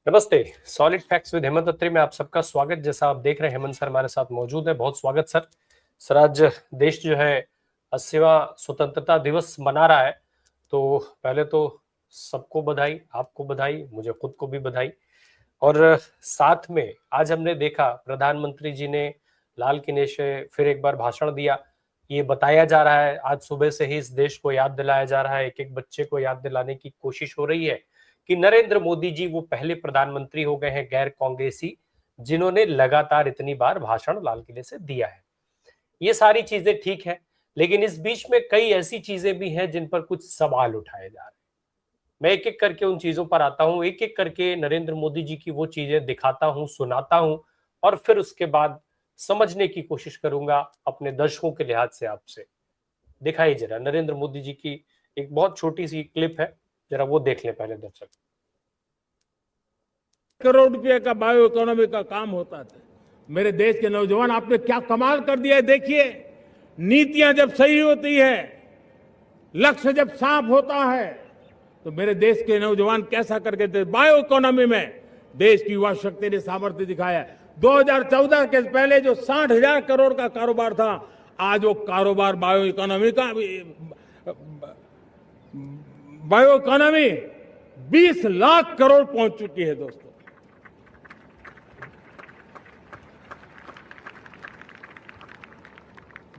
नमस्ते। Solid facts with Hemant अत्री में आप सबका स्वागत। जैसा आप देख रहे हैं हेमंत सर हमारे साथ मौजूद है। बहुत स्वागत सर। सर आज देश जो है 80वां स्वतंत्रता दिवस मना रहा है, तो पहले तो सबको बधाई, आपको बधाई, मुझे खुद को भी बधाई। और साथ में आज हमने देखा प्रधानमंत्री जी ने लाल किले से फिर एक बार भाषण दिया। ये बताया जा रहा है, आज सुबह से ही इस देश को याद दिलाया जा रहा है, एक एक बच्चे को याद दिलाने की कोशिश हो रही है कि नरेंद्र मोदी जी वो पहले प्रधानमंत्री हो गए हैं गैर कांग्रेसी जिन्होंने लगातार इतनी बार भाषण लाल किले से दिया है। ये सारी चीजें ठीक है, लेकिन इस बीच में कई ऐसी चीजें भी हैं जिन पर कुछ सवाल उठाए जा रहे हैं। मैं एक एक करके उन चीजों पर आता हूं, एक एक करके नरेंद्र मोदी जी की वो चीजें दिखाता हूं, सुनाता हूं, और फिर उसके बाद समझने की कोशिश करूंगा अपने दर्शकों के लिहाज से। आपसे दिखाई जरा नरेंद्र मोदी जी की एक बहुत छोटी सी क्लिप है, जरा वो देख लें पहले दर्शक। करोड़ रुपए का बायो इकोनॉमी का काम होता था। मेरे देश के नौजवान, आपने क्या कमाल कर दिया है। देखिए, नीतियां जब सही होती है, लक्ष्य जब साफ होता है, तो मेरे देश के नौजवान कैसा करके थे। बायो इकोनॉमी में देश की युवा शक्ति ने सामर्थ्य दिखाया। 2014 के पहले जो 60,000 करोड़ का कारोबार था, आज वो कारोबार बायो इकोनॉमी 20 लाख करोड़ पहुंच चुकी है। दोस्तों,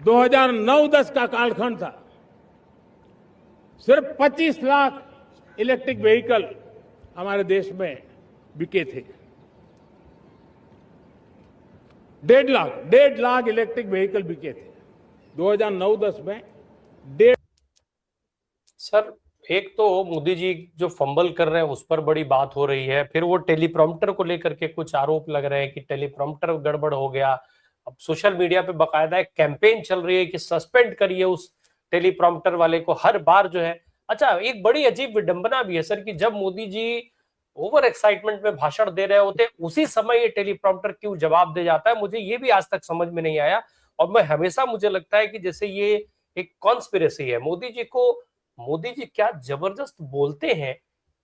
2009-10 का कालखंड था, सिर्फ 25 लाख इलेक्ट्रिक व्हीकल हमारे देश में बिके थे। 1.5 लाख इलेक्ट्रिक व्हीकल बिके थे 2009-10 में। सर, एक तो मोदी जी जो फंबल कर रहे हैं उस पर बड़ी बात हो रही है, फिर वो टेलीप्रॉम्प्टर को लेकर के कुछ आरोप लग रहे हैं कि टेलीप्रॉम्प्टर गड़बड़ हो गया। अब सोशल मीडिया पे बकायदा एक कैंपेन चल रही है कि सस्पेंड करिए उस टेलीप्रॉम्प्टर वाले को हर बार जो है। अच्छा, एक बड़ी अजीब विडंबना भी है सर कि जब मोदी जी ओवर एक्साइटमेंट में भाषण दे रहे होते उसी समय ये टेलीप्रॉम्प्टर क्यों जवाब दे जाता है, मुझे ये भी आज तक समझ में नहीं आया। और मैं हमेशा मुझे लगता है कि जैसे ये एक कॉन्स्पिरेसी है। मोदी जी क्या जबरदस्त बोलते हैं,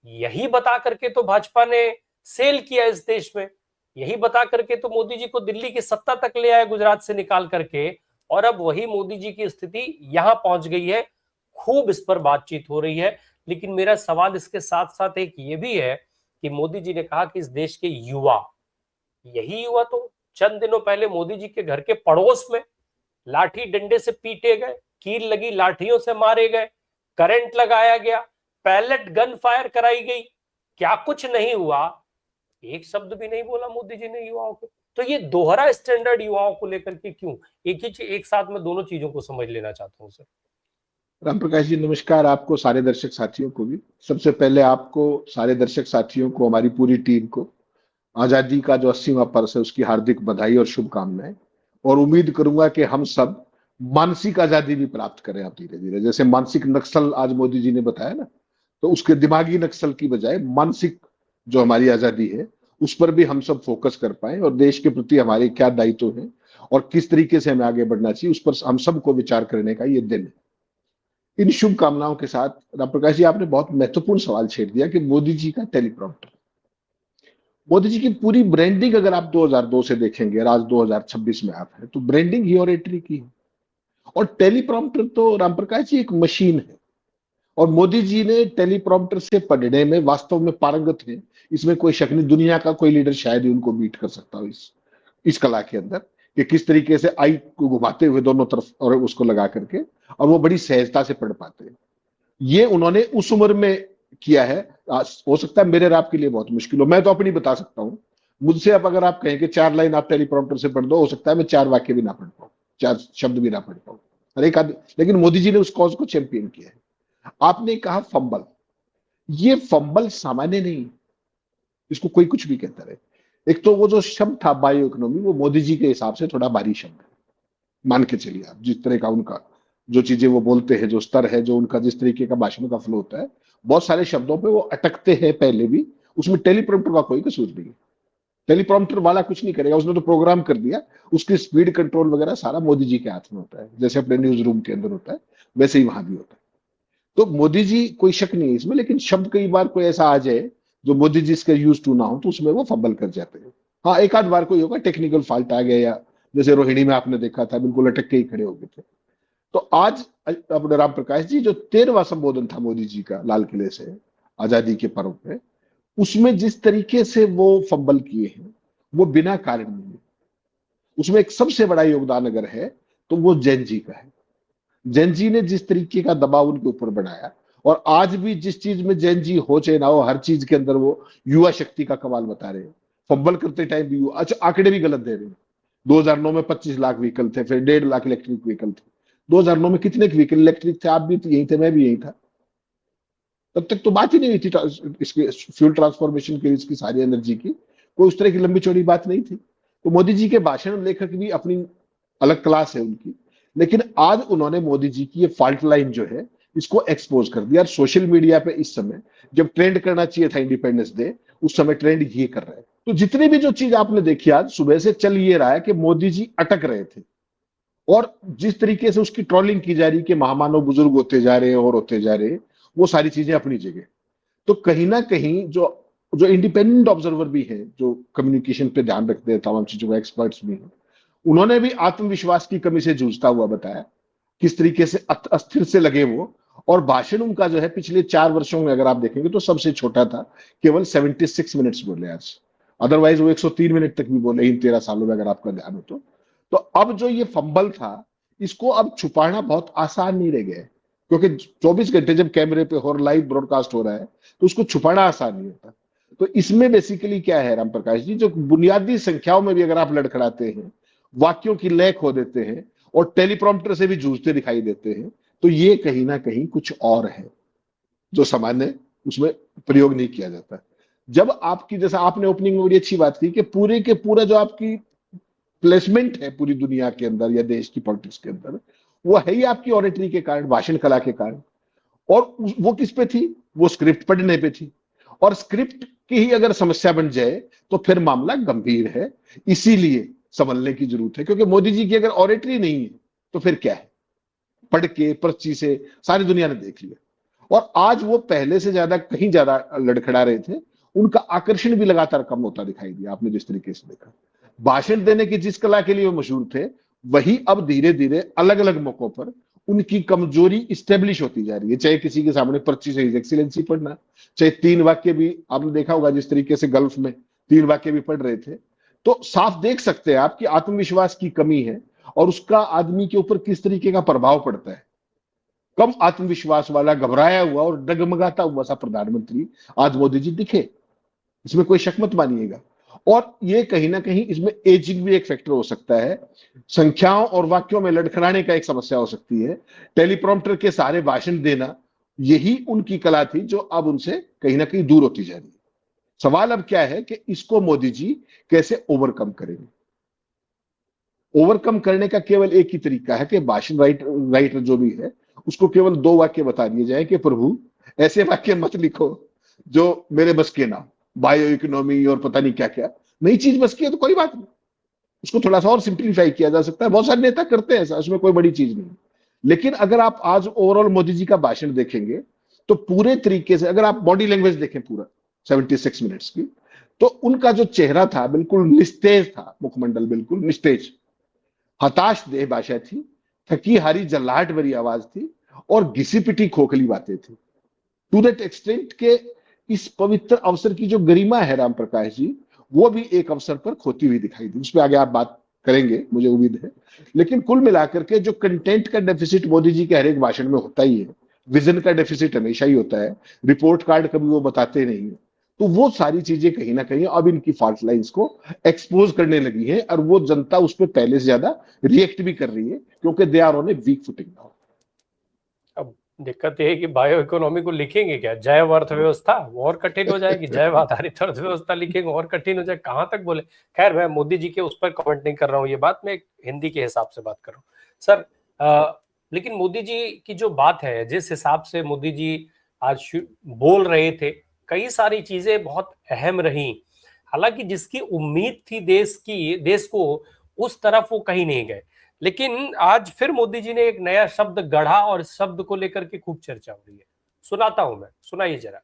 यही बता करके तो भाजपा ने सेल किया इस देश में। यही बता करके तो मोदी जी को दिल्ली की सत्ता तक ले आए गुजरात से निकाल करके, और अब वही मोदी जी की स्थिति यहां पहुंच गई है। खूब इस पर बातचीत हो रही है, लेकिन मेरा सवाल इसके साथ साथ एक ये भी है कि मोदी जी ने कहा कि इस देश के युवा, यही युवा तो चंद दिनों पहले मोदी जी के घर के पड़ोस में लाठी डंडे से पीटे गए, कील लगी लाठियों से मारे गए, करंट लगाया गया, पैलेट गन फायर कराई गई, क्या कुछ नहीं हुआ। एक शब्द भी नहीं बोला मोदी जी ने युवाओं को। तो ये दोहरा स्टैंडर्ड युवाओं को लेकर के क्यों? एक साथ में दोनों चीजों को समझ लेना चाहता हूं सर। राम प्रकाश जी नमस्कार, आपको सारे दर्शक साथियों को भी। सबसे पहले आपको, सारे दर्शक साथियों को, हमारी पूरी टीम को आजादी का जो 80वां बरस है उसकी हार्दिक बधाई और शुभकामनाएं। और उम्मीद करूंगा कि हम सब मानसिक आजादी भी प्राप्त करें अब धीरे धीरे। जैसे मानसिक नक्सल आज मोदी जी ने बताया ना, तो उसके दिमागी नक्सल की बजाय मानसिक जो हमारी आजादी है उस पर भी हम सब फोकस कर पाए, और देश के प्रति हमारे क्या दायित्व हैं और किस तरीके से हमें आगे बढ़ना चाहिए उस पर हम सबको विचार करने का ये दिन है। इन शुभकामनाओं के साथ राम प्रकाश जी, आपने बहुत महत्वपूर्ण सवाल छेड़ दिया कि मोदी जी का टेलीप्रॉम्प्टर। मोदी जी की पूरी ब्रांडिंग अगर आप 2002 से देखेंगे और आज 2026 में आप हैं, तो ब्रांडिंग ही ऑरेटरी की है। और टेलीप्रॉम्प्टर तो राम प्रकाश जी एक मशीन है, और मोदी जी ने टेलीप्रॉम्प्टर से पढ़ने में वास्तव में पारंगत है, इसमें कोई शक नहीं। दुनिया का कोई लीडर शायद ही उनको बीट कर सकता हो इस कला के अंदर, कि किस तरीके से आई को घुमाते हुए दोनों तरफ और उसको लगा करके, और वो बड़ी सहजता से पढ़ पाते हैं। ये उन्होंने उस उम्र में किया है। हो सकता है मेरे और आपके लिए बहुत मुश्किल हो, मैं तो अपनी बता सकता हूं। मुझसे अब अगर आप कहें कि 4 लाइन आप टेलीप्रॉम्प्टर से पढ़ दो, हो सकता है मैं 4 वाक्य भी ना पढ़ पाऊं, 4 शब्द भी ना पढ़ पाऊं, हर एक आदमी। लेकिन मोदी जी ने उस कॉज को चैंपियन किया है। आपने कहा फंबल, ये फंबल सामान्य नहीं, इसको कोई कुछ भी कहता रहे। एक तो वो जो शब्द था बायो इकोनॉमी, वो मोदी जी के हिसाब से थोड़ा भारी शब्द है, मान के चलिए आप। जिस तरह का उनका जो चीजें वो बोलते हैं, जो स्तर है, जो उनका जिस तरीके का भाषण का फ्लो होता है, बहुत सारे शब्दों पे वो अटकते हैं पहले भी। उसमें टेलीप्रॉम्प्टर का कोई कसूर नहीं है। टेलीप्रॉम्प्टर वाला कुछ नहीं करेगा, उसने तो प्रोग्राम कर दिया। उसकी स्पीड कंट्रोल वगैरह सारा मोदी जी के हाथ में होता है, जैसे अपने न्यूज रूम के अंदर होता है वैसे ही वहां भी होता है। तो मोदी जी, कोई शक नहीं है इसमें। लेकिन शब्द कई बार कोई ऐसा आ जाए जो मोदी जी इसका यूज टू ना हो तो उसमें वो फंबल कर जाते हैं। हाँ, एक आध बार कोई होगा टेक्निकल फॉल्ट आ गया, या जैसे रोहिणी में आपने देखा था बिल्कुल अटक के ही खड़े हो गए थे। तो आज अपने राम प्रकाश जी जो 13वां संबोधन था मोदी जी का लाल किले से आजादी के पर्व पे, उसमें जिस तरीके से वो फंबल किए हैं वो बिना कारण नहीं है। उसमें एक सबसे बड़ा योगदान अगर है तो वो जैन जी का है। जैन जी ने जिस तरीके का दबाव उनके ऊपर बनाया, और आज भी जिस चीज में जैन जी हो चाहे ना हो, हर चीज के अंदर वो युवा शक्ति का कमाल बता रहे हैं। फंबल करते टाइम भी अच्छा आंकड़े भी गलत दे रहे हैं। 2009 में 25 लाख व्हीकल थे, फिर 1.5 लाख इलेक्ट्रिक व्हीकल थे। 2009 में कितने व्हीकल इलेक्ट्रिक थे? आप भी तो यही थे, मैं भी यही था। तब तक तो बात ही नहीं हुई थी इसके फ्यूल ट्रांसफॉर्मेशन की, इसकी सारी एनर्जी की कोई उस तरह की लंबी चौड़ी बात नहीं थी। तो मोदी जी के भाषण लेखक भी अपनी अलग क्लास है उनकी, लेकिन आज उन्होंने मोदी जी की ये फॉल्ट लाइन जो है इसको एक्सपोज कर दिया। और सोशल मीडिया पे इस समय जब ट्रेंड करना चाहिए था इंडिपेंडेंस डे, उस समय ट्रेंड ये कर रहा है। तो जितनी भी जो चीज आपने देखी आज सुबह से चल ये रहा है कि मोदी जी अटक रहे थे, और जिस तरीके से उसकी ट्रोलिंग की जा रही है कि महामानव बुजुर्ग होते जा रहे हैं और होते जा रहे हैं, वो सारी चीजें अपनी जगह। तो कहीं ना कहीं जो जो इंडिपेंडेंट ऑब्जर्वर भी है, जो कम्युनिकेशन पे ध्यान रखते हैं, तमाम चीजों के एक्सपर्ट्स भी हैं, उन्होंने भी आत्मविश्वास की कमी से जूझता हुआ बताया किस तरीके से अस्थिर से लगे वो। और भाषण उनका जो है पिछले 4 वर्षों में अगर आप देखेंगे तो सबसे छोटा था, केवल 76 मिनट्स बोले आज। अदरवाइज वो 103 मिनट तक भी बोले इन 13 सालों में, अगर आपका ध्यान हो तो अब जो ये फंबल था इसको अब छुपाना बहुत आसान नहीं रह गया है, क्योंकि 24 घंटे जब कैमरे पे और लाइव ब्रॉडकास्ट हो रहा है तो उसको छुपाना आसान नहीं होता। तो इसमें बेसिकली क्या है राम प्रकाश जी, जो बुनियादी संख्याओं में भी अगर आप लड़खड़ाते हैं, वाक्यों की लय खो देते हैं और टेलीप्रॉम्प्टर से भी जूझते दिखाई देते हैं, तो ये कहीं ना कहीं कुछ और है जो सामान्य उसमें प्रयोग नहीं किया जाता। जब आपकी, जैसा आपने ओपनिंग में बड़ी अच्छी बात की कि पूरे के पूरा जो आपकी प्लेसमेंट है पूरी दुनिया के अंदर या देश की पॉलिटिक्स के अंदर, वो है ही आपकी ऑरेटरी के कारण, भाषण कला के कारण। और वो किस पे थी? वो स्क्रिप्ट पढ़ने पे थी। और स्क्रिप्ट की ही अगर समस्या बन जाए तो फिर मामला गंभीर है। इसीलिए संभलने की जरूरत है, क्योंकि मोदी जी की अगर ऑरेटरी नहीं है तो फिर क्या है? पढ़ के पर्ची से सारी दुनिया ने देख लिया। और आज वो पहले से ज्यादा कहीं ज्यादा लड़खड़ा रहे थे, उनका आकर्षण भी लगातार कम होता दिखाई दिया। आपने जिस तरीके से देखा, भाषण देने की जिस कला के लिए वो मशहूर थे, वही अब धीरे धीरे अलग अलग मौकों पर उनकी कमजोरी स्टेब्लिश होती जा रही है। चाहे किसी के सामने पर्ची से एक्सीलेंसी पढ़ना, चाहे 3 वाक्य भी आपने देखा होगा जिस तरीके से गल्फ में 3 वाक्य भी पढ़ रहे थे। तो साफ देख सकते हैं आप कि आत्मविश्वास की कमी है और उसका आदमी के ऊपर किस तरीके का प्रभाव पड़ता है। कम आत्मविश्वास वाला, घबराया हुआ और डगमगाता हुआ सा प्रधानमंत्री आज मोदी जी दिखे, इसमें कोई शक मत मानिएगा। और ये कहीं ना कहीं इसमें एजिंग भी एक फैक्टर हो सकता है, संख्याओं और वाक्यों में लड़खड़ाने का एक समस्या हो सकती है, टेलीप्रॉम्प्टर के सारे भाषण देना, यही उनकी कला थी जो अब उनसे कहीं ना कहीं दूर होती जा रही है। सवाल अब क्या है कि इसको मोदी जी कैसे ओवरकम करेंगे। ओवरकम करने का केवल एक ही तरीका है कि भाषण राइटर जो भी है उसको केवल 2 वाक्य बता दिए जाए कि प्रभु ऐसे वाक्य मत लिखो जो मेरे बस के ना, बायो इकोनॉमी और पता नहीं क्या क्या नई चीज बस की है तो कोई बात नहीं, उसको थोड़ा सा और सिंप्लीफाई किया जा सकता है। बहुत सारे नेता करते हैं ऐसा, उसमें कोई बड़ी चीज नहीं। लेकिन अगर आप आज ओवरऑल मोदी जी का भाषण देखेंगे तो पूरे तरीके से, अगर आप बॉडी लैंग्वेज देखें पूरा 76 मिनट्स की, तो उनका जो चेहरा था बिल्कुल निस्तेज था, मुखमंडल बिल्कुल निस्तेज, हताश देह भाषा थी, थकी हारी जल्लाहट भरी आवाज थी और घिसी पिटी खोखली बातें थी। टू दैट एक्सटेंट के इस पवित्र अवसर की जो गरिमा है राम प्रकाश जी, वो भी एक अवसर पर खोती हुई दिखाई दी। उस पर आगे आप बात करेंगे मुझे उम्मीद है। लेकिन कुल मिलाकर के जो कंटेंट का डेफिसिट मोदी जी के हर एक भाषण में होता ही है, विजन का डेफिसिट हमेशा ही होता है, रिपोर्ट कार्ड कभी वो बताते नहीं है, तो वो सारी चीजें कहीं ना कहीं अब इनकी फॉल्ट लाइंस को एक्सपोज करने लगी है और वो जनता उस पर पहले से ज्यादा रिएक्ट भी कर रही है, क्योंकि they are on a weak footing now. अब दिक्कत ये है कि बायो इकोनॉमी को लिखेंगे क्या, जैव अर्थव्यवस्था, वो और कठिन हो जाएगी। जैव आधारित अर्थव्यवस्था लिखेंगे और कठिन हो जाए, कहां तक बोले। खैर, मैं मोदी जी के उस पर कमेंट नहीं कर रहा हूँ, ये बात मैं हिंदी के हिसाब से बात कर रहा हूँ सर। लेकिन मोदी जी की जो बात है, जिस हिसाब से मोदी जी आज बोल रहे थे, कई सारी चीजें बहुत अहम रही। हालांकि जिसकी उम्मीद थी देश को, उस तरफ वो कहीं नहीं गए। लेकिन आज फिर मोदी जी ने एक नया शब्द गढ़ा और इस शब्द को लेकर के खूब चर्चा हो रही है। सुनाता हूं मैं, सुनाइए जरा।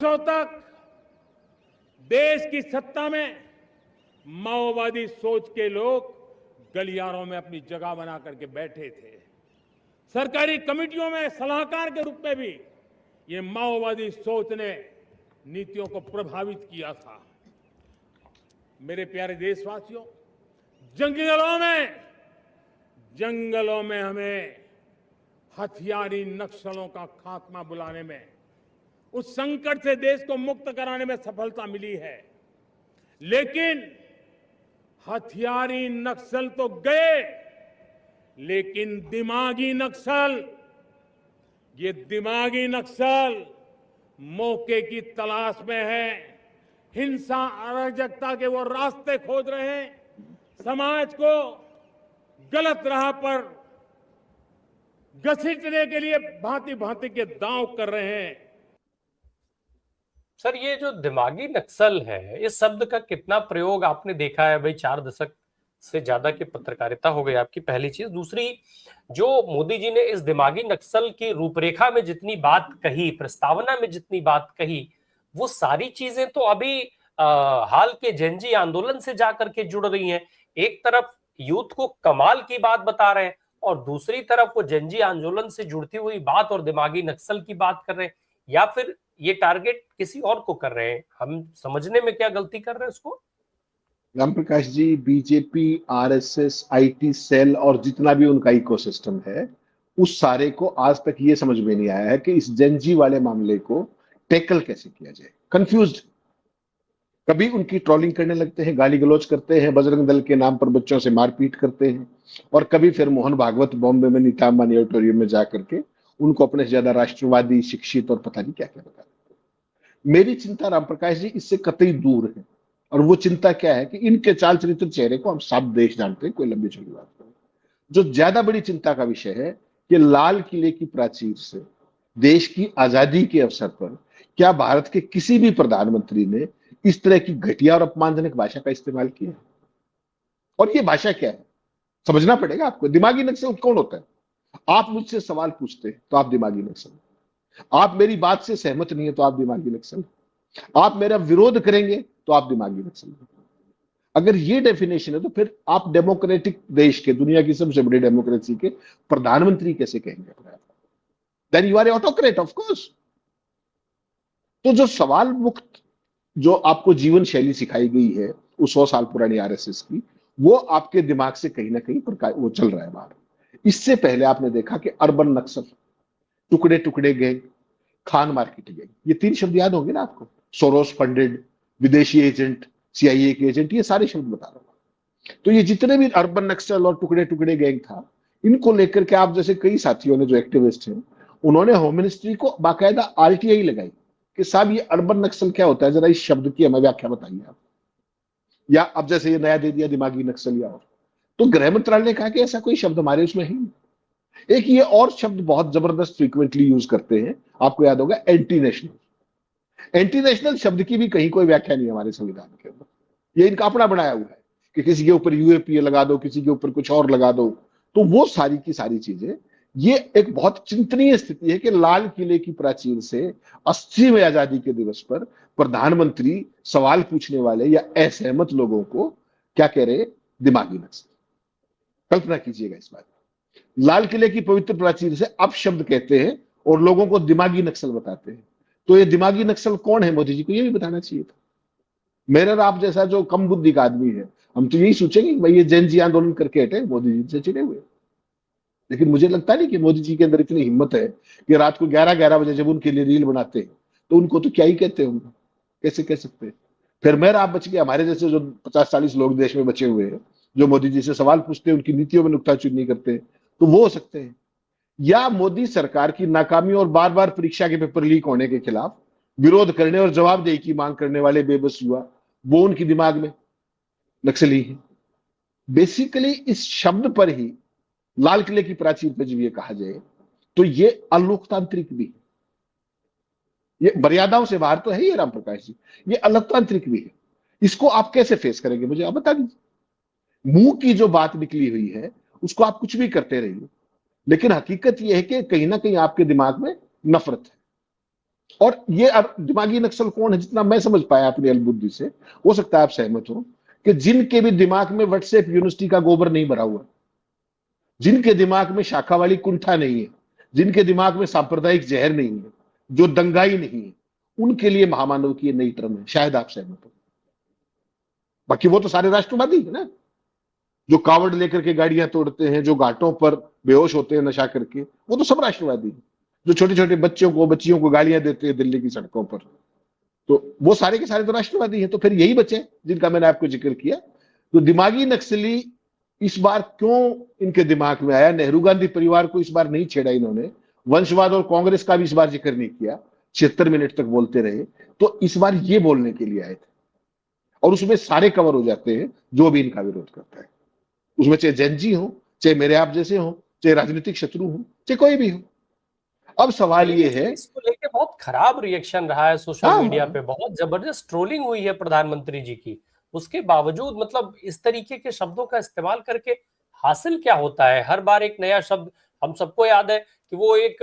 वर्षों तक देश की सत्ता में माओवादी सोच के लोग गलियारों में अपनी जगह बना करके बैठे थे। सरकारी कमेटियों में सलाहकार के रूप में भी ये माओवादी सोच ने नीतियों को प्रभावित किया था। मेरे प्यारे देशवासियों, जंगलों में हमें हथियारी नक्सलों का खात्मा बुलाने में, उस संकट से देश को मुक्त कराने में सफलता मिली है। लेकिन हथियारी नक्सल तो गए, लेकिन दिमागी नक्सल, ये दिमागी नक्सल मौके की तलाश में है, हिंसा अराजकता के वो रास्ते खोज रहे हैं, समाज को गलत राह पर घसीटने के लिए भांति भांति के दांव कर रहे हैं। सर, ये जो दिमागी नक्सल है, इस शब्द का कितना प्रयोग आपने देखा है? भाई 4 दशक से ज्यादा की पत्रकारिता हो गई आपकी, पहली चीज। दूसरी, जो मोदी जी ने इस दिमागी नक्सल की रूपरेखा में जितनी बात कही, प्रस्तावना में जितनी बात कही, वो सारी चीजें तो अभी हाल के जेनजी आंदोलन से जाकर के जुड़ रही हैं। एक तरफ यूथ को कमाल की बात बता रहे हैं और दूसरी तरफ वो जेनजी आंदोलन से जुड़ती हुई बात और दिमागी नक्सल की बात कर रहे हैं, या फिर ये टारगेट किसी और को कर रहे हैं? हम समझने में क्या गलती कर रहे हैं उसको? राम प्रकाश जी, बीजेपी, आरएसएस, आईटी सेल और जितना भी उनका इकोसिस्टम है, उस सारे को आज तक ये समझ में नहीं आया है कि इस जेनजी वाले मामले को टैकल कैसे किया जाए। कंफ्यूज्ड। कभी उनकी ट्रोलिंग करने लगते हैं, गाली गलौज करते हैं, बजरंग दल के नाम पर बच्चों से मारपीट करते हैं, और कभी फिर मोहन भागवत बॉम्बे में नीता अंबानी ऑडिटोरियम में जाकर के उनको अपने से ज्यादा राष्ट्रवादी, शिक्षित और पता नहीं क्या क्या बता देते हैं। मेरी चिंता राम प्रकाश जी इससे कतई दूर है, और वो चिंता क्या है कि इनके चाल चरित्र चेहरे को हम सब देश जानते हैं, कोई लंबी चौड़ी बात नहीं। जो ज्यादा बड़ी चिंता का विषय है कि लाल किले की प्राचीर से देश की आजादी के अवसर पर क्या भारत के किसी भी प्रधानमंत्री ने इस तरह की घटिया और अपमानजनक भाषा का इस्तेमाल किया? और ये भाषा क्या है समझना पड़ेगा आपको। दिमागी नक्सल कौन होता है? आप मुझसे सवाल पूछते हैं तो आप दिमागी नक्सल, आप मेरी बात से सहमत नहीं है तो आप दिमागी नक्सल, आप मेरा विरोध करेंगे तो आप दिमागी नक्सल। अगर ये डेफिनेशन है तो फिर आप डेमोक्रेटिक देश के, दुनिया की सबसे बड़ी डेमोक्रेसी के प्रधानमंत्री कैसे कहेंगे अपने आप? Then you are a autocrat of course. तो जो सवाल मुक्त जो आपको जीवन शैली सिखाई गई है उस 100 साल पुरानी आरएसएस की, वो आपके दिमाग से कहीं ना कहीं वो चल रहा है बाहर। इससे पहले आपने देखा कि अर्बन नक्सल, टुकड़े टुकड़े गैंग, खान मार्केट गैंग, ये 3 शब्द याद होंगे ना आपको। सोरोस फंडेड, विदेशी एजेंट, सीआईए के एजेंट, ये सारे शब्द बता रहा हूं। तो ये जितने भी अर्बन नक्सल और टुकड़े टुकड़े गैंग था, इनको लेकर के आप जैसे कई साथियों ने जो एक्टिविस्ट हैं, उन्होंने होम मिनिस्ट्री को बाकायदा आरटीआई लगाई कि साहब ये अर्बन नक्सल क्या होता है, जरा इस शब्द की हमें व्याख्या बताइए आप। या अब जैसे ये नया दे दिया दिमागी नक्सल, या और तो गृह मंत्रालय ने कहा कि ऐसा कोई शब्द हमारे उसमें है नहीं। एक ये और शब्द बहुत जबरदस्त फ्रीक्वेंटली यूज करते हैं, आपको याद होगा, एंटी नेशनल। एंटी नेशनल शब्द की भी कहीं कोई व्याख्या नहीं है हमारे संविधान के अंदर। ये इनका अपना बनाया हुआ है कि किसी के ऊपर यूएपीए लगा दो, किसी के ऊपर कुछ और लगा दो। तो वो सारी की सारी चीजें, ये एक बहुत चिंतनीय स्थिति है कि लाल किले की प्राचीर से 80वें आजादी के दिवस पर प्रधानमंत्री सवाल पूछने वाले या असहमत लोगों को क्या कह रहे? दिमागी नक्सल। कल्पना कीजिएगा इस बात। लाल किले की पवित्र प्राचीर से अपशब्द कहते हैं और लोगों को दिमागी नक्सल बताते हैं। तो ये दिमागी नक्सल कौन है? मोदी जी को ये भी बताना चाहिए था। मेरा और आप जैसा जो कम बुद्धि का आदमी है, हम तो यही सोचेंगे कि भाई ये जेनजी आंदोलन करके हटे, मोदी जी से चिड़े हुए। लेकिन मुझे लगता नहीं कि मोदी जी के अंदर इतनी हिम्मत है कि रात को 11-11 बजे जब उनके लिए रील बनाते हैं तो उनको तो क्या ही कहते होंगे, कैसे कह सकते हैं? फिर मेरा आप बच गया, हमारे जैसे जो 50-40 लोग देश में बचे हुए हैं जो मोदी जी से सवाल पूछते हैं, उनकी नीतियों में नुक्ताचीनी करते हैं, तो वो हो सकते हैं। या मोदी सरकार की नाकामी और बार बार परीक्षा के पेपर लीक होने के खिलाफ विरोध करने और जवाबदेही की मांग करने वाले बेबस युवा, वो उनकी दिमाग में नक्सली है। बेसिकली इस शब्द पर ही लाल किले की प्राचीर पर जब ये कहा जाए तो ये अलोकतांत्रिक भी है, ये मर्यादाओं से बाहर तो है ही राम प्रकाश जी, ये अलोकतांत्रिक भी है। इसको आप कैसे फेस करेंगे मुझे आप बता दीजिए। मुंह की जो बात निकली हुई है उसको आप कुछ भी करते रहिए, लेकिन हकीकत यह है कि कहीं ना कहीं आपके दिमाग में नफरत है। और ये दिमागी नक्सल कौन है, जितना मैं समझ पाया अपनी अल्बुद्धि से, हो सकता है आप सहमत हो, कि जिनके भी दिमाग में व्हाट्सएप यूनिवर्सिटी का गोबर नहीं भरा हुआ, जिनके दिमाग में शाखा वाली कुंठा नहीं है, जिनके दिमाग में सांप्रदायिक जहर नहीं है, जो दंगाई नहीं है, उनके लिए महामानव की ये नई टर्म है। शायद आप सहमत हो। बाकी वो तो सारे राष्ट्रवादी है ना, जो कावड़ लेकर के गाड़ियां तोड़ते हैं, जो घाटों पर बेहोश होते हैं नशा करके, वो तो सब राष्ट्रवादी हैं। जो छोटे छोटे बच्चियों को गालियां देते हैं दिल्ली की सड़कों पर, तो वो सारे के सारे तो राष्ट्रवादी हैं। तो फिर यही बचे जिनका मैंने आपको जिक्र किया। तो दिमागी नक्सली इस बार क्यों इनके दिमाग में आया? नेहरू गांधी परिवार को इस बार नहीं छेड़ा इन्होंने, वंशवाद और कांग्रेस का भी इस बार जिक्र नहीं किया, 76 मिनट तक बोलते रहे। तो इस बार ये बोलने के लिए आए थे, और उसमें सारे कवर हो जाते हैं जो भी इनका विरोध करता है। उसमें चाहे जैनजी हो, चाहे मेरे आप जैसे हो, चाहे राजनीतिक शत्रु हो, चाहे कोई भी हो। अब सवाल ये है, इसको लेके बहुत खराब रिएक्शन रहा है सोशल मीडिया पे, बहुत जबरदस्त ट्रोलिंग हुई है प्रधानमंत्री जी की। उसके बावजूद मतलब इस तरीके के शब्दों का इस्तेमाल करके हासिल क्या होता है? हर बार एक नया शब्द। हम सबको याद है कि वो एक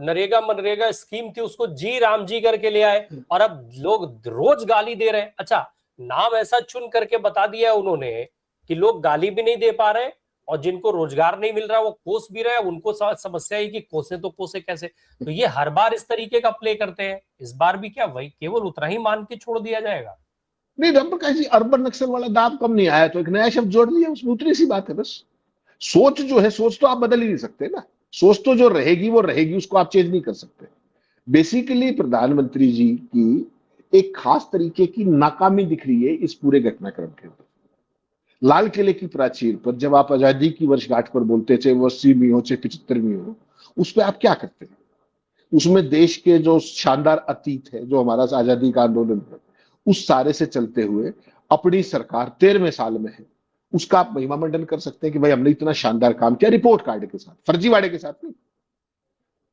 नरेगा मनरेगा स्कीम थी, उसको जी राम जी करके ले आए, और अब लोग रोज गाली दे रहे हैं। अच्छा, नाम ऐसा चुन करके बता दिया उन्होंने कि लोग गाली भी नहीं दे पा रहे, और जिनको रोजगार नहीं मिल रहा वो कोस भी रहे, उनको समस्या है कि कोसे तो कोसे कैसे। तो ये हर बार इस तरीके का प्ले करते हैं। इस बार भी क्या वही केवल उतना ही मान के छोड़ दिया जाएगा? नहीं रामप्रकाश जी, अर्बन नक्सल वाला दाब कम नहीं आया, तो एक नया शब्द जोड़ लिया उसमें, उतनी सी बात है बस। सोच जो है, सोच तो आप बदल ही नहीं सकते ना। सोच तो जो रहेगी वो रहेगी, उसको आप चेंज नहीं कर सकते। बेसिकली प्रधानमंत्री जी की एक खास तरीके की नाकामी दिख रही है इस पूरे घटनाक्रम के अंदर। लाल किले की प्राचीर पर जब आप आजादी की वर्षगांठ पर बोलते, चाहे वो 80वीं हो चाहे 75वीं हो, उस पर आप क्या करते हैं? उसमें देश के जो शानदार अतीत है, जो हमारा आजादी का आंदोलन है, उस सारे से चलते हुए अपनी सरकार 13वें साल में है, उसका आप महिमा मंडन कर सकते हैं कि भाई हमने इतना शानदार काम किया, रिपोर्ट कार्ड के साथ, फर्जीवाड़े के साथ नहीं।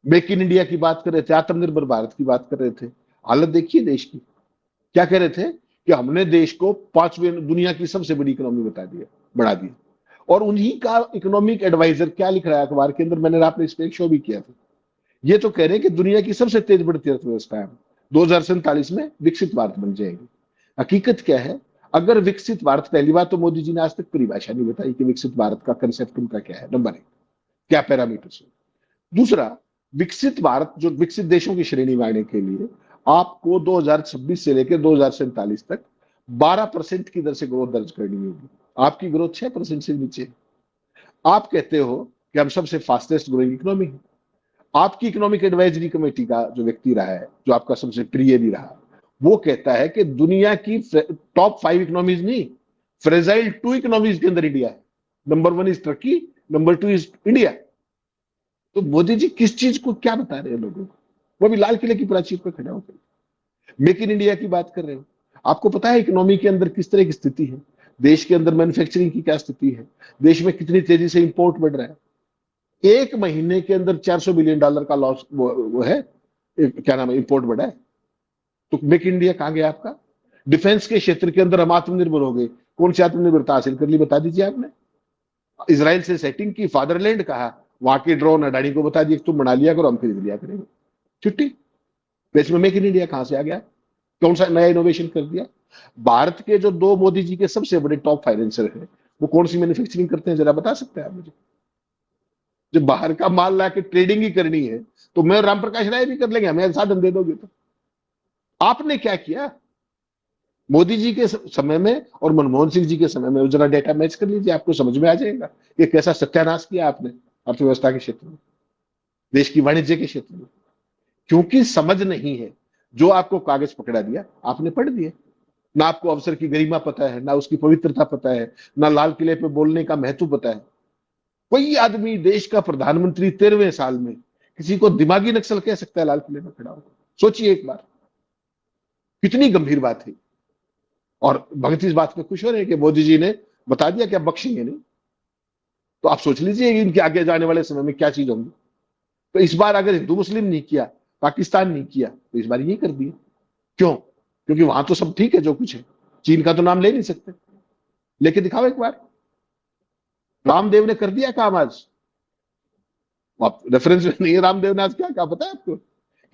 मेक इन इंडिया की बात कर रहे थे, आत्मनिर्भर भारत की बात कर रहे थे। हालत देखिए देश की, क्या कह रहे थे कि हमने देश को 5वें दुनिया की सबसे बड़ी इकोनॉमी बढ़ा दिया। और उन्हीं का इकोनॉमिक एडवाइजर क्या लिख रहा है अखबार के अंदर, मैंने आपने इस पर एक शो भी किया था। ये तो कह रहे हैं कि दुनिया की सबसे तेज बढ़ती अर्थव्यवस्था है, 2047 में विकसित भारत बन जाएगी। हकीकत क्या है? अगर विकसित भारत, पहली बात तो मोदी जी ने आज तक परिभाषा नहीं बताई कि विकसित भारत का कंसेप्ट उनका क्या है, नंबर 1, क्या पैरामीटर्स है। दूसरा, विकसित भारत जो विकसित देशों की श्रेणी में आने के लिए आपको 2026 से लेकर 2047 तक 12% की दर से ग्रोथ दर्ज करनी होगी। आपकी ग्रोथ 6% से नीचे। आप कहते हो कि हम सबसे फास्टेस्ट ग्रोइंग इकोनॉमी है। आपकी इकोनॉमिक एडवाइजरी कमेटी का जो व्यक्ति रहा है, जो आपका सबसे प्रिय भी रहा, वो कहता है कि दुनिया की टॉप 5 इकोनॉमीज नहीं, फ्रेजाइल 2 इकोनॉमीज के अंदर इंडिया है। Number 1 is Turkey, number 2 is India. तो मोदी जी किस चीज को क्या बता रहे हैं लोगों को? वो भी लाल किले की प्राचीर पर खड़ा होकर मेक इन इंडिया की बात कर रहे हो। आपको पता है इकोनॉमी के अंदर किस तरह की स्थिति है, देश के अंदर मैन्युफैक्चरिंग की क्या स्थिति है, देश में कितनी तेजी से इंपोर्ट बढ़ रहा है। एक महीने के अंदर $400 बिलियन का लॉस वो है, क्या नाम है, इंपोर्ट बढ़ा है। तो मेक इन इंडिया कहां गया आपका? डिफेंस के क्षेत्र के अंदर हम आत्मनिर्भर हो गए। कौन सी आत्मनिर्भरता हासिल कर ली, बता दीजिए आपने? इसराइल से सेटिंग की, फादरलैंड कहा, वहां के ड्रोन अडानी को बता दिए तुम बना लिया करो, हम खरीद लिया करेंगे, छुट्टी। देश में मेक इन इंडिया कहां से आ गया? कौन सा नया इनोवेशन कर दिया? भारत के जो 2 मोदी जी के सबसे बड़े टॉप फाइनेंसर हैं, वो कौन सी मैन्युफैक्चरिंग करते हैं, जरा बता सकते हैं आप मुझे? जब बाहर का माल ला के ट्रेडिंग ही करनी है, तो मैं रामप्रकाश राय भी कर लेंगे, हमें साधन दे दोगे तो। आपने क्या किया मोदी जी के समय में और मनमोहन सिंह जी के समय में? जरा डेटा मैच कर लीजिए, आपको समझ में आ जाएगा कि कैसा सत्यानाश किया आपने अर्थव्यवस्था के क्षेत्र में, देश की वाणिज्य के क्षेत्र में। क्योंकि समझ नहीं है, जो आपको कागज पकड़ा दिया आपने पढ़ दिए। ना आपको अवसर की गरिमा पता है, ना उसकी पवित्रता पता है, ना लाल किले पे बोलने का महत्व पता है। कोई आदमी देश का प्रधानमंत्री 13वें साल में किसी को दिमागी नक्सल कह सकता है लाल किले में खड़ा होकर? सोचिए एक बार, कितनी गंभीर बात है। और भगत इस बात पे खुश हो रहे हैं कि मोदी जी ने बता दिया कि आप बख्शेंगे नहीं। तो आप सोच लीजिए इनके आगे जाने वाले समय में क्या चीज होगी। तो इस बार अगर हिंदू मुस्लिम नहीं किया, पाकिस्तान नहीं किया, तो इस बार ये कर दिया। क्यों? क्योंकि वहां तो सब ठीक है जो कुछ है, चीन का तो नाम ले नहीं सकते। लेके दिखाओ एक बार, रामदेव ने कर दिया काम आज। आप रेफरेंस में नहीं है, रामदेव ने आज क्या कहा पता है आपको?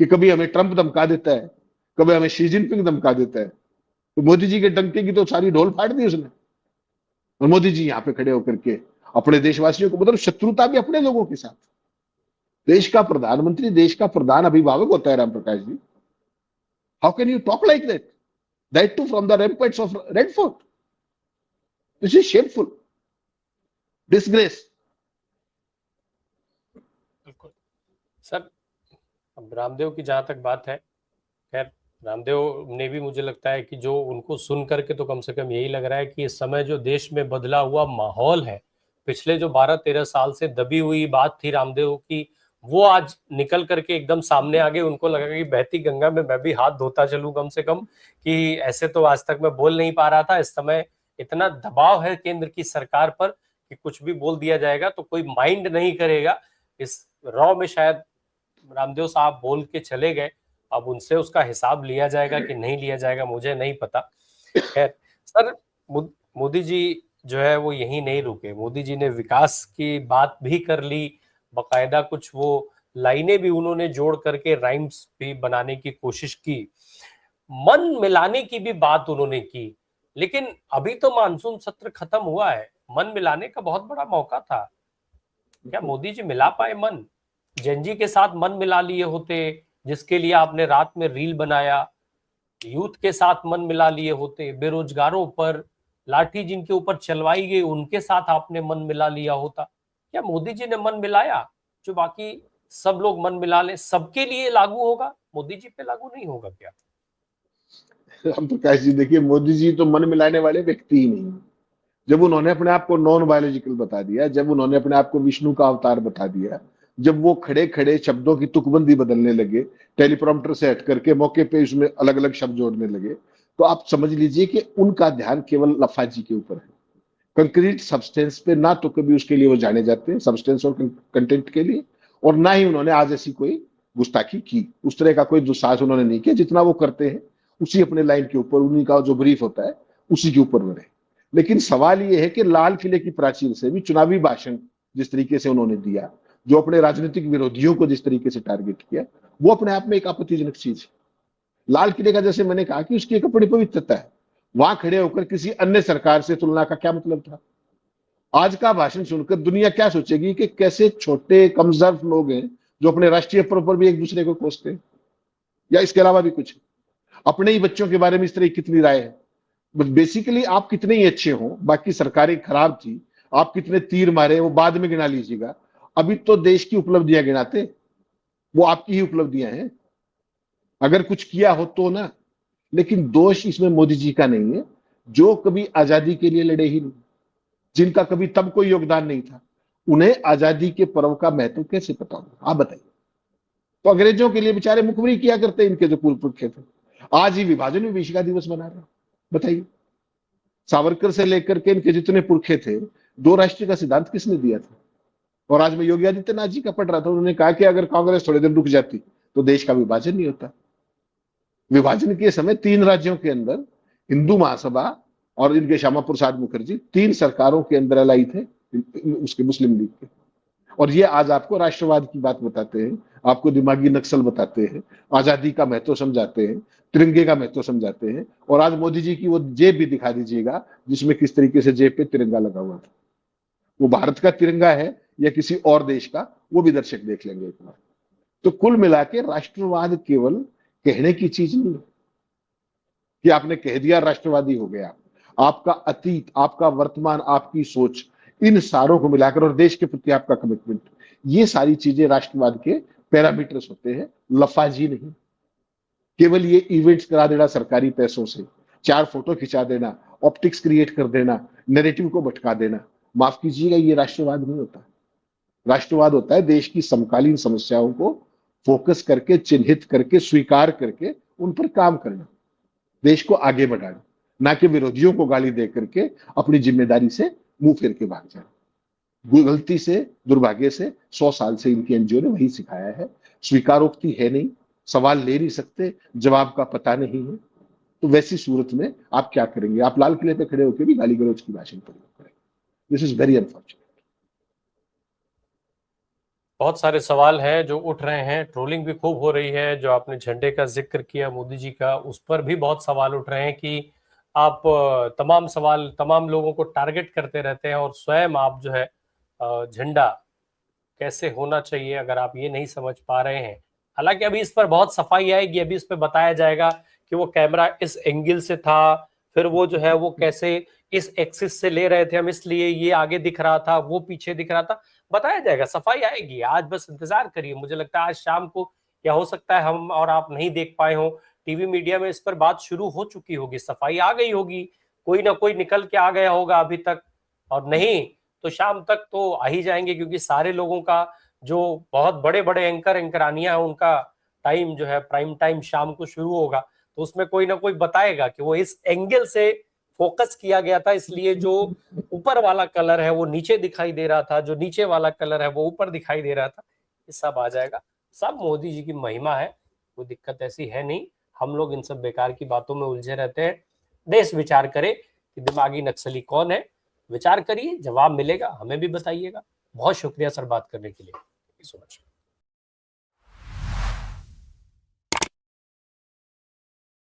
कि कभी हमें ट्रंप धमका देता है, कभी हमें शी जिनपिंग धमका देता है। तो मोदी जी के डंके की तो सारी ढोल फाड़ दी उसने। और मोदी जी यहाँ पे खड़े होकर के अपने देशवासियों को, मतलब शत्रुता भी अपने लोगों के साथ। देश का प्रधानमंत्री, देश का प्रधान अभिभावक होता है Ram Prakash ji. How can you talk like that? That too from the ramparts of Red Fort. This is shameful, disgrace. बिल्कुल सर। अब रामदेव की जहां तक बात है, खैर रामदेव ने भी, मुझे लगता है कि जो उनको सुन करके तो कम से कम यही लग रहा है कि इस समय जो देश में बदला हुआ माहौल है, पिछले जो 12-13 साल से दबी हुई बात थी रामदेव की, वो आज निकल करके एकदम सामने आ गई। उनको लगा कि बहती गंगा में मैं भी हाथ धोता चलूं कम से कम, कि ऐसे तो आज तक मैं बोल नहीं पा रहा था। इस समय इतना दबाव है केंद्र की सरकार पर कि कुछ भी बोल दिया जाएगा तो कोई माइंड नहीं करेगा। इस रॉ में शायद रामदेव साहब बोल के चले गए, अब उनसे उसका हिसाब लिया जाएगा कि नहीं लिया जाएगा मुझे नहीं पता। खैर सर, मोदी जी जो है वो यहीं नहीं रुके। मोदी जी ने विकास की बात भी कर ली, बकायदा कुछ वो लाइनें भी उन्होंने जोड़ करके राइम्स भी बनाने की कोशिश की, मन मिलाने की भी बात उन्होंने की। लेकिन अभी तो मानसून सत्र खत्म हुआ है, मन मिलाने का बहुत बड़ा मौका था। क्या मोदी जी मिला पाए मन? जेनजी के साथ मन मिला लिए होते, जिसके लिए आपने रात में रील बनाया। यूथ के साथ मन मिला लिए होते, बेरोजगारों पर लाठी जिनके ऊपर चलवाई गई उनके साथ आपने मन मिला लिया होता। क्या मोदी जी ने मन मिलाया? जो बाकी सब लोग मन मिला ले, सबके लिए लागू होगा, मोदी जी पे लागू नहीं होगा क्या? राम प्रकाश जी देखिए, मोदी जी तो मन मिलाने वाले व्यक्ति ही नहीं। जब उन्होंने अपने आप को नॉन बायोलॉजिकल बता दिया, जब उन्होंने अपने आप को विष्णु का अवतार बता दिया, जब वो खड़े खड़े शब्दों की तुकबंदी बदलने लगे, टेलीप्रॉम्प्टर से हट करके मौके पे उसमें अलग अलग शब्द जोड़ने लगे, तो आप समझ लीजिए कि उनका ध्यान केवल लफाजी के ऊपर है। कंक्रीट सब्सटेंस पे ना तो कभी उसके लिए वो जाने जाते हैं, सब्सटेंस और कंटेंट के लिए, और ना ही उन्होंने आज ऐसी कोई गुस्ताखी की। उस तरह का कोई दुस्साहस उन्होंने नहीं किया। जितना वो करते हैं उसी अपने लाइन के ऊपर, उन्हीं का जो ब्रीफ होता है उसी के ऊपर वो रहे। लेकिन सवाल ये है कि लाल किले की प्राचीर से भी चुनावी भाषण जिस तरीके से उन्होंने दिया, जो अपने राजनीतिक विरोधियों को जिस तरीके से टारगेट किया, वो अपने आप में एक आपत्तिजनक चीज है। लाल किले का, जैसे मैंने कहा, कि उसकी एक अपनी पवित्रता है। वहां खड़े होकर किसी अन्य सरकार से तुलना का क्या मतलब था? आज का भाषण सुनकर दुनिया क्या सोचेगी कि कैसे छोटे कमजोर लोग हैं जो अपने राष्ट्रीय पर्व पर भी एक दूसरे को कोसते हैं, या इसके अलावा भी कुछ। अपने ही बच्चों के बारे में इस तरह कितनी राय है। बट बेसिकली आप कितने ही अच्छे हो, बाकी सरकारें खराब थी, आप कितने तीर मारे वो बाद में गिना लीजिएगा। अभी तो देश की उपलब्धियां गिनाते, वो आपकी ही उपलब्धियां हैं, अगर कुछ किया हो तो ना। लेकिन दोष इसमें मोदी जी का नहीं है, जो कभी आजादी के लिए लड़े ही नहीं, जिनका कभी तब कोई योगदान नहीं था, उन्हें आजादी के पर्व का महत्व कैसे पता होगा? आप बताइए। तो अंग्रेजों के लिए बेचारे मुखबरी किया करते, इनके जो पूर्व पुरखे थे, आज ही विभाजन विभीषिका दिवस मना रहे। बताइए, सावरकर से लेकर के इनके जितने पुरखे थे, दो राष्ट्र का सिद्धांत किसने दिया था? और आज मैं योगी आदित्यनाथ जी का पढ़ रहा था, उन्होंने कहा कि अगर कांग्रेस थोड़े दिन रुक जाती तो देश का विभाजन नहीं होता। विभाजन के समय 3 राज्यों के अंदर हिंदू महासभा और इनके श्यामा प्रसाद मुखर्जी 3 सरकारों के अंदर अलाई थे, उसके मुस्लिम लीग के। और ये आज आपको राष्ट्रवाद की बात बताते हैं, आपको दिमागी नक्सल बताते हैं, आजादी का महत्व समझाते हैं, तिरंगे का महत्व समझाते हैं। और आज मोदी जी की वो जेब भी दिखा दीजिएगा जिसमें किस तरीके से जेब पे तिरंगा लगा हुआ था। वो भारत का तिरंगा है या किसी और देश का, वो भी दर्शक देख लेंगे एक बार। तो कुल मिला के राष्ट्रवाद केवल कहने की चीज नहीं है कि आपने कह दिया राष्ट्रवादी हो गया। आपका अतीत, आपका वर्तमान, आपकी सोच, इन सारों को मिलाकर, और देश के प्रति आपका कमिटमेंट, ये सारी चीजें राष्ट्रवाद के पैरामीटर्स होते हैं, लफाजी नहीं। केवल ये इवेंट्स करा देना सरकारी पैसों से, 4 फोटो खिंचा देना, ऑप्टिक्स क्रिएट कर देना, नैरेटिव को भटका देना, माफ कीजिएगा, ये राष्ट्रवाद नहीं होता। राष्ट्रवाद होता है देश की समकालीन समस्याओं को फोकस करके, चिन्हित करके, स्वीकार करके उन पर काम करना, देश को आगे बढ़ाना, ना कि विरोधियों को गाली दे करके अपनी जिम्मेदारी से मुंह फेर के भाग जाना। गलती से, दुर्भाग्य से 100 साल से इनकी एनजीओ ने वही सिखाया है। स्वीकारोक्ति है नहीं, सवाल ले नहीं सकते, जवाब का पता नहीं है, तो वैसी सूरत में आप क्या करेंगे? आप लाल किले पे खड़े होकर भी गाली गलौज की भाषण प्रयोग करेंगे। This is very unfortunate. बहुत सारे सवाल हैं जो उठ रहे हैं, ट्रोलिंग भी खूब हो रही है। जो आपने झंडे का जिक्र किया मोदी जी का, उस पर भी बहुत सवाल उठ रहे हैं कि आप तमाम लोगों को टारगेट करते रहते हैं और स्वयं आप जो है झंडा कैसे होना चाहिए अगर आप ये नहीं समझ पा रहे हैं। हालांकि अभी इस पर बहुत सफाई आएगी, अभी इस पर बताया जाएगा कि वो कैमरा इस एंगल से था, फिर वो जो है वो कैसे इस एक्सिस से ले रहे थे हम, इसलिए ये आगे दिख रहा था, वो पीछे दिख रहा था। बताया जाएगा, सफाई आएगी। आज बस इंतजार करिए, मुझे लगता है आज शाम को, या हो सकता है हम और आप नहीं देख पाए हो, टीवी मीडिया में इस पर बात शुरू हो चुकी होगी, सफाई आ गई होगी, कोई ना कोई निकल के आ गया होगा अभी तक, और नहीं तो शाम तक तो आ ही जाएंगे, क्योंकि सारे लोगों का जो बहुत बड़े बड़े एंकरानियां हैं उनका टाइम जो है प्राइम टाइम शाम को शुरू होगा, तो उसमें कोई ना कोई बताएगा कि वो इस एंगल से फोकस किया गया था, इसलिए जो ऊपर वाला कलर है वो नीचे दिखाई दे रहा था, जो नीचे वाला कलर है वो ऊपर दिखाई दे रहा था। ये सब आ जाएगा, सब मोदी जी की महिमा है, कोई दिक्कत ऐसी है नहीं। हम लोग इन सब बेकार की बातों में उलझे रहते हैं। देश विचार करे कि दिमागी नक्सली कौन है, विचार करिए, जवाब मिलेगा, हमें भी बताइएगा। बहुत शुक्रिया सर बात करने के लिए। So much.